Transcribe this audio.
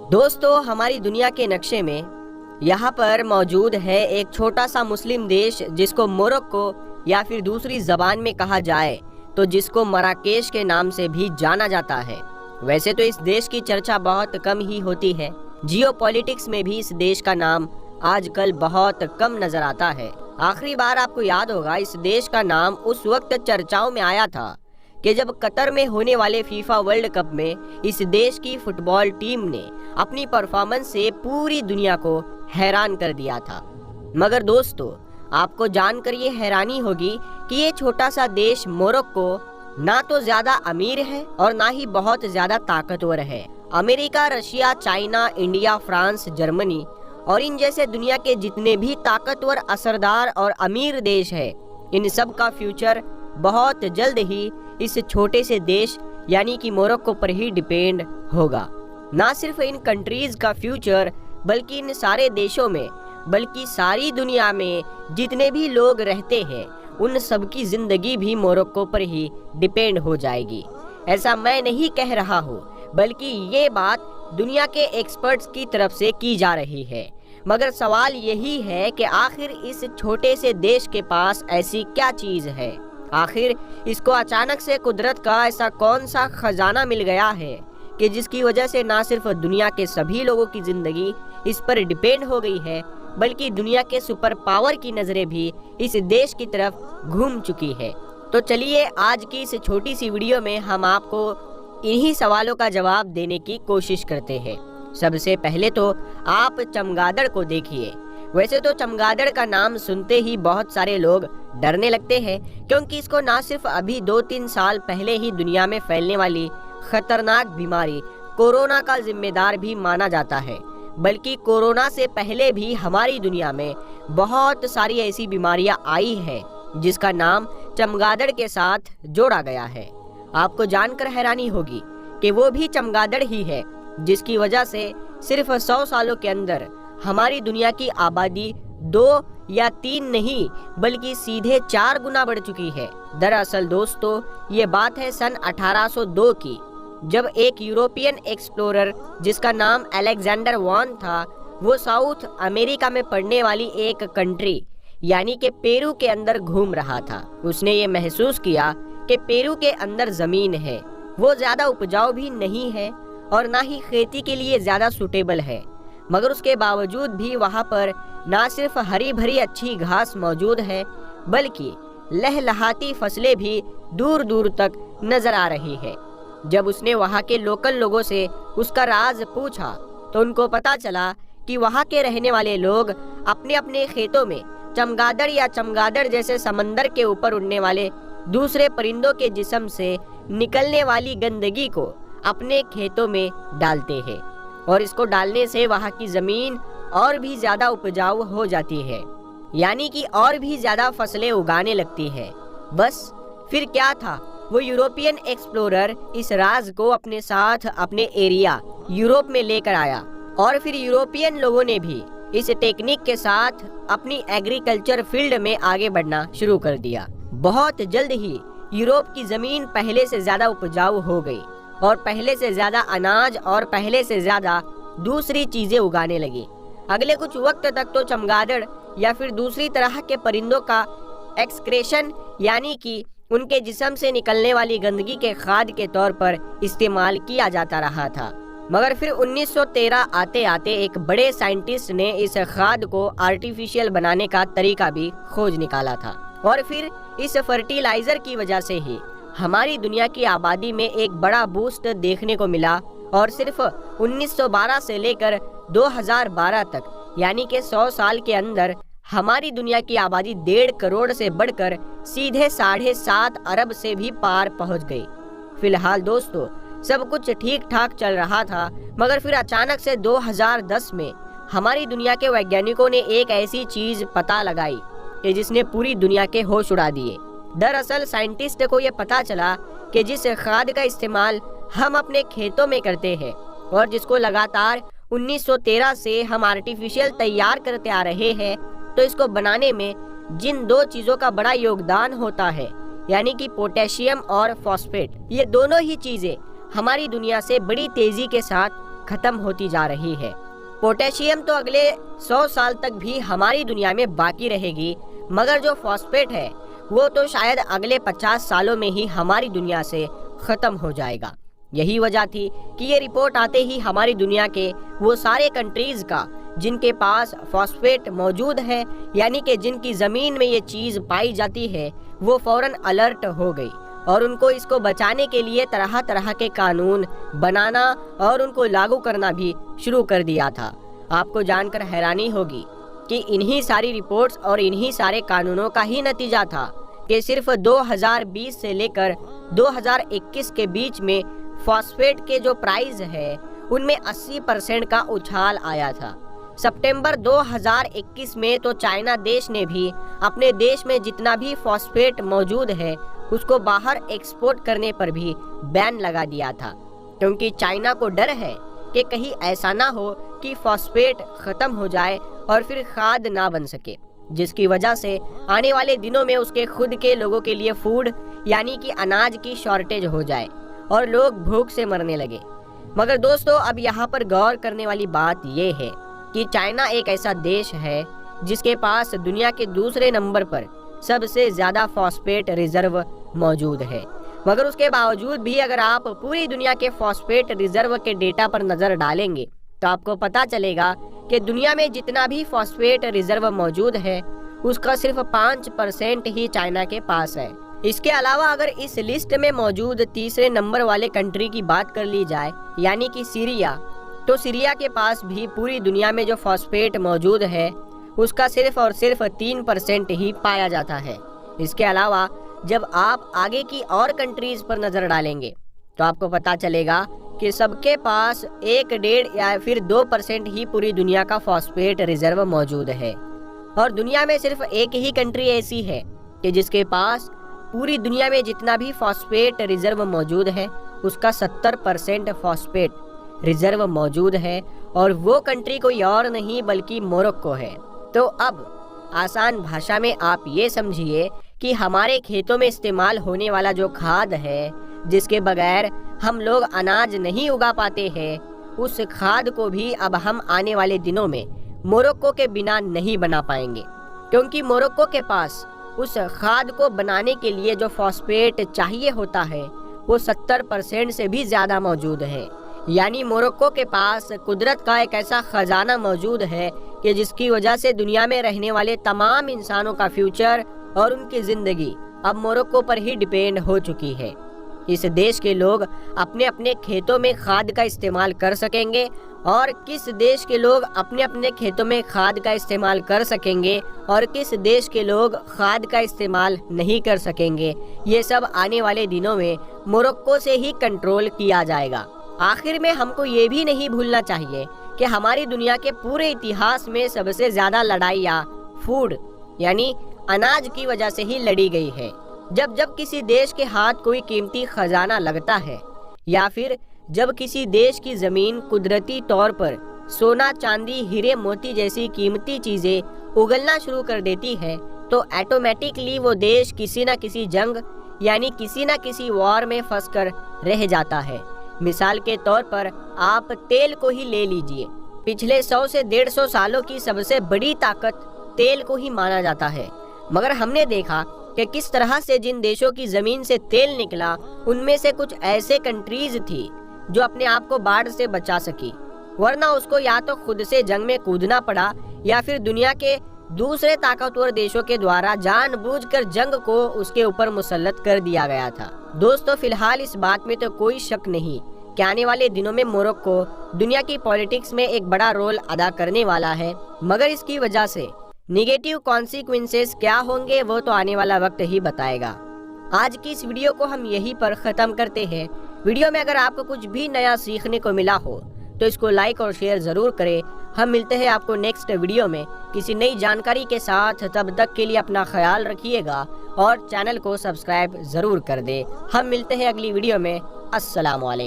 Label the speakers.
Speaker 1: दोस्तों, हमारी दुनिया के नक्शे में यहाँ पर मौजूद है एक छोटा सा मुस्लिम देश जिसको मोरक्को या फिर दूसरी जबान में कहा जाए तो जिसको मराकेश के नाम से भी जाना जाता है। वैसे तो इस देश की चर्चा बहुत कम ही होती है। जियोपॉलिटिक्स में भी इस देश का नाम आजकल बहुत कम नजर आता है। आखिरी बार आपको याद होगा इस देश का नाम उस वक्त चर्चाओं में आया था कि जब कतर में होने वाले फीफा वर्ल्ड कप में इस देश की फुटबॉल टीम ने अपनी परफॉर्मेंस से पूरी दुनिया को हैरान कर दिया था। मगर दोस्तों, आपको जानकर ये हैरानी होगी कि ये छोटा सा देश मोरक्को ना तो ज्यादा अमीर है और ना ही बहुत ज्यादा ताकतवर है। America, Russia, China, India, France, Germany और इन जैसे दुनिया के जितने भी ताकतवर, असरदार और अमीर देश है, इन सब का फ्यूचर बहुत जल्द ही इस छोटे से देश यानी कि मोरक्को पर ही डिपेंड होगा। ना सिर्फ इन कंट्रीज का फ्यूचर बल्कि इन सारे देशों में, बल्कि सारी दुनिया में जितने भी लोग रहते हैं उन सब की जिंदगी भी मोरक्को पर ही डिपेंड हो जाएगी। ऐसा मैं नहीं कह रहा हूँ, बल्कि ये बात दुनिया के एक्सपर्ट्स की तरफ से की जा रही है। मगर सवाल यही है कि आखिर इस छोटे से देश के पास ऐसी क्या चीज है, आखिर इसको अचानक से कुदरत का ऐसा कौन सा खजाना मिल गया है कि जिसकी वजह से ना सिर्फ दुनिया के सभी लोगों की जिंदगी इस पर डिपेंड हो गई है, बल्कि दुनिया के सुपर पावर की नजरें भी इस देश की तरफ घूम चुकी है। तो चलिए आज की इस छोटी सी वीडियो में हम आपको इन्हीं सवालों का जवाब देने की कोशिश करते हैं। सबसे पहले तो आप चमगादड़ को देखिए। वैसे तो चमगादड़ का नाम सुनते ही बहुत सारे लोग डरने लगते हैं, क्योंकि इसको ना सिर्फ अभी 2-3 साल पहले ही दुनिया में फैलने वाली खतरनाक बीमारी कोरोना का जिम्मेदार भी माना जाता है, बल्कि कोरोना से पहले भी हमारी दुनिया में बहुत सारी ऐसी बीमारियां आई है जिसका नाम चमगादड़ के साथ जोड़ा गया है। आपको जानकर हैरानी होगी कि वो भी चमगादड़ ही है जिसकी वजह से सिर्फ 100 सालों के अंदर हमारी दुनिया की आबादी 2 या 3 नहीं बल्कि सीधे 4 गुना बढ़ चुकी है। दरअसल दोस्तों, ये बात है सन 1802 की, जब एक यूरोपियन एक्सप्लोरर जिसका नाम अलेक्जेंडर वॉन था, वो साउथ अमेरिका में पड़ने वाली एक कंट्री यानी कि पेरू के अंदर घूम रहा था। उसने ये महसूस किया कि पेरू के अंदर जमीन है, वो ज्यादा उपजाऊ भी नहीं है और ना ही खेती के लिए ज्यादा सूटेबल है, मगर उसके बावजूद भी वहाँ पर ना सिर्फ हरी भरी अच्छी घास मौजूद है, बल्कि लहलहाती फसलें भी दूर दूर तक नजर आ रही है। जब उसने वहाँ के लोकल लोगों से उसका राज पूछा तो उनको पता चला कि वहाँ के रहने वाले लोग अपने अपने खेतों में चमगादड़ या चमगादड़ जैसे समंदर के ऊपर उड़ने वाले दूसरे परिंदों के जिस्म से निकलने वाली गंदगी को अपने खेतों में डालते हैं और इसको डालने से वहाँ की जमीन और भी ज्यादा उपजाऊ हो जाती है, यानी कि और भी ज्यादा फसलें उगाने लगती है। बस फिर क्या था, वो यूरोपियन एक्सप्लोरर इस राज को अपने साथ अपने एरिया यूरोप में लेकर आया और फिर यूरोपियन लोगों ने भी इस टेक्निक के साथ अपनी एग्रीकल्चर फील्ड में आगे बढ़ना शुरू कर दिया। बहुत जल्द ही यूरोप की जमीन पहले से ज्यादा उपजाऊ हो गई और पहले से ज्यादा अनाज और पहले से ज्यादा दूसरी चीजें उगाने लगी। अगले कुछ वक्त तक तो चमगादड़ या फिर दूसरी तरह के परिंदों का एक्सक्रेशन यानी कि उनके जिस्म से निकलने वाली गंदगी के खाद के तौर पर इस्तेमाल किया जाता रहा था। मगर फिर 1913 आते आते एक बड़े साइंटिस्ट ने इस खाद को आर्टिफिशियल बनाने का तरीका भी खोज निकाला था और फिर इस फर्टिलाइजर की वजह से ही हमारी दुनिया की आबादी में एक बड़ा बूस्ट देखने को मिला और सिर्फ 1912 से लेकर 2012 तक यानी कि 100 साल के अंदर हमारी दुनिया की आबादी 1.5 करोड़ से बढ़कर सीधे 7.5 अरब से भी पार पहुंच गई। फिलहाल दोस्तों, सब कुछ ठीक ठाक चल रहा था, मगर फिर अचानक से 2010 में हमारी दुनिया के वैज्ञानिकों ने एक ऐसी चीज पता लगाई कि जिसने पूरी दुनिया के होश उड़ा दिए। दरअसल साइंटिस्ट को ये पता चला कि जिस खाद का इस्तेमाल हम अपने खेतों में करते हैं और जिसको लगातार 1913 से हम आर्टिफिशियल तैयार करते आ रहे हैं, तो इसको बनाने में जिन 2 चीजों का बड़ा योगदान होता है यानी कि पोटेशियम और फॉस्फेट, ये दोनों ही चीजें हमारी दुनिया से बड़ी तेजी के साथ खत्म होती जा रही है। पोटेशियम तो अगले 100 साल तक भी हमारी दुनिया में बाकी रहेगी, मगर जो फॉस्फेट है वो तो शायद अगले 50 सालों में ही हमारी दुनिया से खत्म हो जाएगा। यही वजह थी कि ये रिपोर्ट आते ही हमारी दुनिया के वो सारे कंट्रीज का जिनके पास फॉस्फेट मौजूद है, यानी कि जिनकी ज़मीन में ये चीज़ पाई जाती है, वो फौरन अलर्ट हो गई और उनको इसको बचाने के लिए तरह तरह के कानून बनाना और उनको लागू करना भी शुरू कर दिया था। आपको जानकर हैरानी होगी कि इन्हीं सारी रिपोर्ट्स और इन्हीं सारे कानूनों का ही नतीजा था कि सिर्फ 2020 से लेकर 2021 के बीच में फॉस्फेट के जो प्राइस है उनमें 80% का उछाल आया था। सितंबर 2021 में तो चाइना देश ने भी अपने देश में जितना भी फॉस्फेट मौजूद है उसको बाहर एक्सपोर्ट करने पर भी बैन लगा दिया था, क्योंकि चाइना को डर है कि कहीं ऐसा ना हो कि फॉस्फेट खत्म हो जाए और फिर खाद ना बन सके, जिसकी वजह से आने वाले दिनों में उसके खुद के लोगों के लिए फूड यानी कि अनाज की शॉर्टेज हो जाए और लोग भूख से मरने लगे। मगर दोस्तों, अब यहाँ पर गौर करने वाली बात ये है कि चाइना एक ऐसा देश है जिसके पास दुनिया के दूसरे नंबर पर सबसे ज़्यादा फॉस्फेट रिजर्व मौजूद है। मगर उसके बावजूद भी अगर आप पूरी दुनिया के फॉस्फेट रिजर्व के डेटा पर नज़र डालेंगे तो आपको पता चलेगा कि दुनिया में जितना भी फॉस्फेट रिजर्व मौजूद है उसका सिर्फ 5% ही चाइना के पास है। इसके अलावा अगर इस लिस्ट में मौजूद तीसरे नंबर वाले कंट्री की बात कर ली जाए यानी कि सीरिया, तो सीरिया के पास भी पूरी दुनिया में जो फॉस्फेट मौजूद है उसका सिर्फ और सिर्फ 3% ही पाया जाता है। इसके अलावा जब आप आगे की और कंट्रीज पर नज़र डालेंगे तो आपको पता चलेगा कि सबके पास 1-1.5 या फिर 2% ही पूरी दुनिया का फॉस्फेट रिजर्व मौजूद है। और दुनिया में सिर्फ एक ही कंट्री ऐसी है कि जिसके पास पूरी दुनिया में जितना भी फॉस्फेट रिजर्व मौजूद है उसका 70% फॉस्फेट रिजर्व मौजूद है, और वो कंट्री कोई और नहीं बल्कि मोरक्को है। तो अब आसान भाषा में आप ये समझिए कि हमारे खेतों में इस्तेमाल होने वाला जो खाद है जिसके बगैर हम लोग अनाज नहीं उगा पाते हैं, उस खाद को भी अब हम आने वाले दिनों में मोरक्को के बिना नहीं बना पाएंगे, क्योंकि मोरक्को के पास उस खाद को बनाने के लिए जो फॉस्फेट चाहिए होता है वो 70% से भी ज़्यादा मौजूद है। यानी मोरक्को के पास कुदरत का एक ऐसा खजाना मौजूद है कि जिसकी वजह से दुनिया में रहने वाले तमाम इंसानों का फ्यूचर और उनकी ज़िंदगी अब मोरक्को पर ही डिपेंड हो चुकी है। इस देश के लोग अपने अपने खेतों में खाद का इस्तेमाल कर सकेंगे और किस देश के लोग अपने अपने खेतों में खाद का इस्तेमाल कर सकेंगे और किस देश के लोग खाद का इस्तेमाल नहीं कर सकेंगे, ये सब आने वाले दिनों में मोरक्को से ही कंट्रोल किया जाएगा। आखिर में हमको ये भी नहीं भूलना चाहिए कि हमारी दुनिया के पूरे इतिहास में सबसे ज़्यादा लड़ाइयाँ फूड यानी अनाज की वजह से ही लड़ी गई है। जब जब किसी देश के हाथ कोई कीमती खजाना लगता है या फिर जब किसी देश की ज़मीन कुदरती तौर पर सोना, चांदी, हीरे, मोती जैसी कीमती चीज़ें उगलना शुरू कर देती है तो ऑटोमेटिकली वो देश किसी न किसी जंग यानी किसी न किसी वॉर में फंसकर रह जाता है। मिसाल के तौर पर आप तेल को ही ले लीजिए। पिछले 100 से 150 सालों की सबसे बड़ी ताकत तेल को ही माना जाता है, मगर हमने देखा कि किस तरह से जिन देशों की ज़मीन से तेल निकला उनमें से कुछ ऐसे कंट्रीज थी जो अपने आप को बाढ़ से बचा सकी, वरना उसको या तो खुद से जंग में कूदना पड़ा या फिर दुनिया के दूसरे ताकतवर देशों के द्वारा जानबूझकर जंग को उसके ऊपर मुसल्लत कर दिया गया था। दोस्तों, फिलहाल इस बात में तो कोई शक नहीं कि आने वाले दिनों में मोरक्को दुनिया की पॉलिटिक्स में एक बड़ा रोल अदा करने वाला है, मगर इसकी वजह से निगेटिव कॉन्सिक्वेंसेस क्या होंगे वो तो आने वाला वक्त ही बताएगा। आज की इस वीडियो को हम यहीं पर ख़त्म करते हैं। वीडियो में अगर आपको कुछ भी नया सीखने को मिला हो तो इसको लाइक और शेयर ज़रूर करें। हम मिलते हैं आपको नेक्स्ट वीडियो में किसी नई जानकारी के साथ। तब तक के लिए अपना ख्याल रखिएगा और चैनल को सब्सक्राइब ज़रूर कर दें। हम मिलते हैं अगली वीडियो में। अस्सलाम वालेकुम।